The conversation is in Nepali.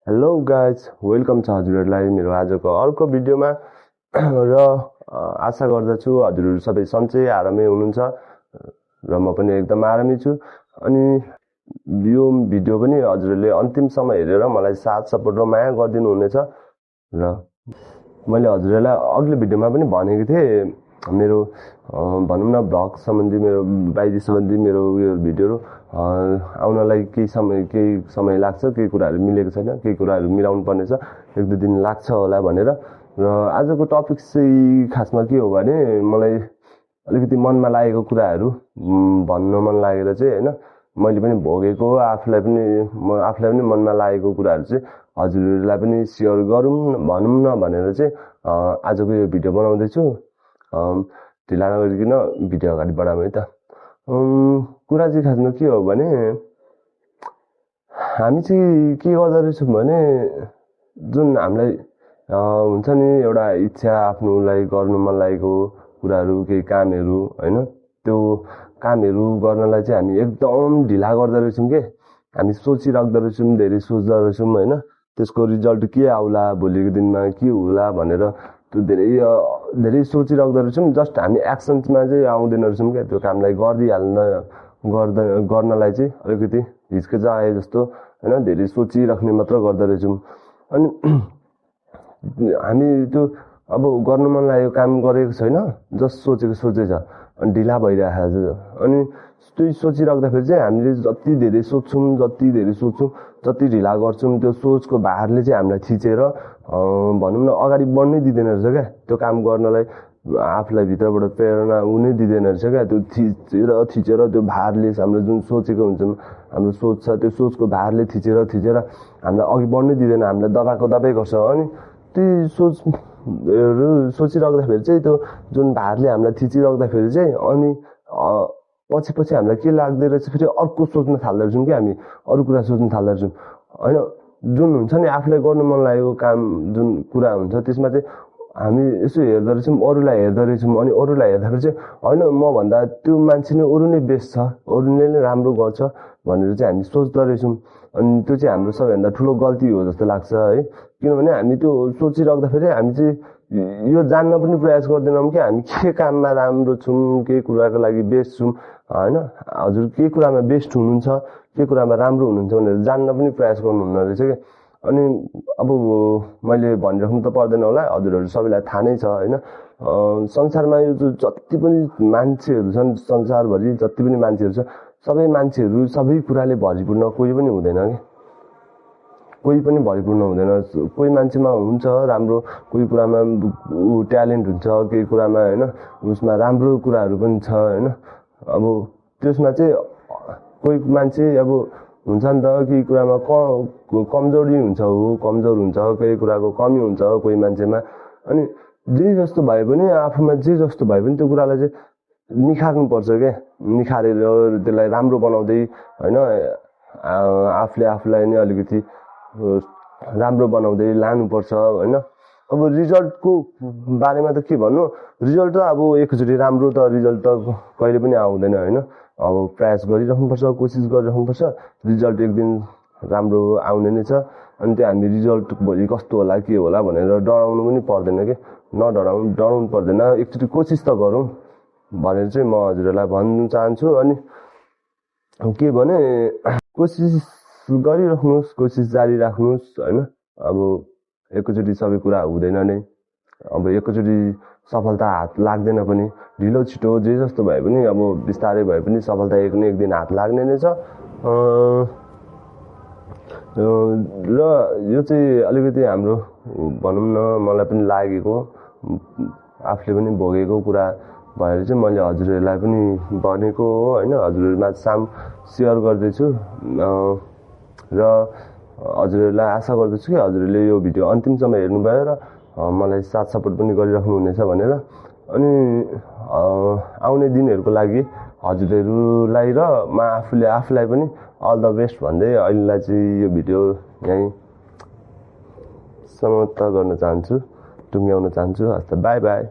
हेलो गाइज, वेलकम छ हजुरहरूलाई मेरो आजको अर्को भिडियोमा। र आशा गर्दछु हजुरहरू सबै सन्चै आरामै हुनुहुन्छ र म पनि एकदम आरामै छु। अनि यो भिडियो पनि हजुरहरूले अन्तिमसम्म हेरेर मलाई साथ सपोर्ट र माया गरिदिनु हुनेछ। र मैले हजुरहरूलाई अघिल्लो भिडियोमा पनि भनेको थिएँ मेरो भनौँ न ब्लग सम्बन्धी मेरो बाहिरी सम्बन्धी मेरो उयो भिडियोहरू आउनलाई केही समय लाग्छ, केही कुराहरू मिलेको छैन, केही कुराहरू मिलाउनु पर्नेछ, 1-2 दिन लाग्छ होला भनेर। र आजको टपिक चाहिँ खासमा के हो भने मलाई अलिकति मनमा लागेको कुराहरू भन्न मन लागेर चाहिँ हैन, मैले पनि भोगेको आफूलाई पनि मनमा लागेको कुराहरू चाहिँ हजुरहरूलाई पनि सेयर गरौँ भनौँ न भनेर चाहिँ आजको यो भिडियो बनाउँदैछु। ढिला नगरिकन भिडियो अगाडि बढाउँ है त। कुरा चाहिँ खासमा के हो भने हामी चाहिँ के गर्दो रहेछौँ भने जुन हामीलाई हुन्छ नि एउटा इच्छा आफ्नोलाई गर्नु मन लागेको कुराहरू केही कामहरू हैन, त्यो कामहरू गर्नलाई चाहिँ हामी एकदम ढिला गर्दो रहेछौँ के। हामी सोचिराख्दो रहेछौँ, धेरै सोच्दो रहेछौँ हैन, त्यसको रिजल्ट के आउला, भोलिको दिनमा के होला भनेर त्यो धेरै सोचिराख्दो रहेछौँ। जस्ट हामी एक्सन्समा चाहिँ आउँदैन रहेछौँ क्या। त्यो कामलाई गर्नलाई चाहिँ अलिकति हिचकिचाए जस्तो हैन, धेरै सोचिराख्ने मात्र गर्दो रहेछौँ। अनि हामी त्यो अब गर्न मन लागेको काम गरेको छैन, जस्ट सोचेको छ, अनि ढिला भइरहेको छ। अनि त्यही सोचिराख्दाखेरि चाहिँ हामीले जति धेरै सोच्छौँ, जति ढिला गर्छौँ, त्यो सोचको भारले चाहिँ हामीलाई थिचेर भनौँ न अगाडि बढ्नै दिँदैन रहेछ क्या। त्यो काम गर्नलाई आफूलाई भित्रबाट प्रेरणा हुनै दिँदैन रहेछ क्या। त्यो थिचेर त्यो भारले हाम्रो जुन सोचेको हुन्छौँ, हाम्रो सोच छ, त्यो सोचको भारले थिचेर हामीलाई अघि बढ्नै दिँदैन, हामीलाई दबाई गर्छ। अनि त्यही सोचिराख्दाखेरि चाहिँ त्यो जुन भारले हामीलाई थिचिराख्दाखेरि चाहिँ अनि पछि हामीलाई के लाग्दै रहेछ, फेरि अर्को सोच्न थाल्दो रहेछौँ कि हामी अरू कुरा सोच्न थाल्दो रहेछौँ हैन। जुन हुन्छ नि आफूलाई गर्नु मन लागेको काम जुन कुरा हुन्छ त्यसमा चाहिँ हामी यसो हेर्दो रहेछौँ, अरूलाई हेर्दो रहेछौँ। अनि अरूलाई हेर्दाखेरि चाहिँ हैन मभन्दा त्यो मान्छे नै अरू नै बेस्ट छ, अरूले नै राम्रो गर्छ भनेर चाहिँ हामी सोच्दो रहेछौँ। अनि त्यो चाहिँ हाम्रो सबैभन्दा ठुलो गल्ती हो जस्तो लाग्छ है। किनभने हामी त्यो सोचिराख्दाखेरि हामी चाहिँ यो जान्न पनि प्रयास गर्दैनौँ कि हामी के काममा राम्रो छौँ, के कुराको लागि बेस्ट छौँ हैन। हजुर के कुरामा बेस्ट हुनुहुन्छ, के कुरामा राम्रो हुनुहुन्छ भनेर जान्न पनि प्रयास गर्नुहुन्न रहेछ क्या। अनि अब मैले भनिराख्नु त पर्दैन होला, हजुरहरू सबैलाई थाहा नै छ हैन। संसारमा यो जति पनि मान्छेहरू छन्, संसारभरि जति पनि मान्छेहरू छ, सबै मान्छेहरू सबै कुराले भरिपूर्ण कोही पनि हुँदैन कि। कोही पनि भरिपूर्ण हुँदैन। कोही मान्छेमा हुन्छ राम्रो, कोही कुरामा ट्यालेन्ट हुन्छ, केही कुरामा हैन उसमा राम्रो कुराहरू पनि छ हैन। अब त्यसमा चाहिँ कोही मान्छे अब हुन्छ नि त, केही कुरामा कमजोरी हुन्छ, कमजोर हुन्छ, केही कुराको कमी हुन्छ कोही मान्छेमा। अनि जे जस्तो भए पनि आफूमा जे जस्तो भए पनि त्यो कुरालाई चाहिँ निखार्नु पर्छ क्या। निखारेर त्यसलाई राम्रो बनाउँदै हैन आफूलाई नै अलिकति राम्रो बनाउँदै लानुपर्छ हैन। अब रिजल्टको बारेमा त के भन्नु, रिजल्ट त अब एकचोटि राम्रो त रिजल्ट त कहिले पनि आउँदैन हैन। अब प्रयास गरिराख्नुपर्छ, कोसिस गरिराख्नुपर्छ, रिजल्ट एक दिन राम्रो आउने नै छ। अनि त्यो हामी रिजल्ट भोलि कस्तो होला के होला भनेर डराउनु पनि पर्दैन के। डराउनु पर्दैन, एकचोटि कोसिस त गरौँ भनेर चाहिँ म हजुरहरूलाई भन्न चाहन्छु। अनि के भने कोसिस गरिराख्नुहोस्, कोसिस जारी राख्नुहोस् हैन। अब एकैचोटि सबै कुरा हुँदैन नै, अब एकैचोटि सफलता हात लाग्दैन पनि, ढिलो छिटो जे जस्तो भए पनि अब बिस्तारै भए पनि सफलता एक न एक दिन हात लाग्ने नै छ। र यो चाहिँ अलिकति हाम्रो भनौँ न मलाई पनि लागेको, आफूले पनि भोगेको कुरा भएर चाहिँ मैले हजुरहरूलाई पनि भनेको हो हैन। हजुरहरूमा सेयर गर्दैछु र हजुरहरूलाई आशा गर्दछु कि हजुरहरूले यो भिडियो अन्तिमसम्म हेर्नुभयो र मलाई साथ सपोर्ट पनि गरिराख्नु हुनेछ भनेर। अनि आउने दिनहरूको लागि हजुरहरूलाई र म आफूलाई पनि अल द बेस्ट भन्दै अहिलेलाई चाहिँ यो भिडियो यहीँ समाप्त गर्न चाहन्छु, टुङ्ग्याउन चाहन्छु। हस् त, बाई बाई।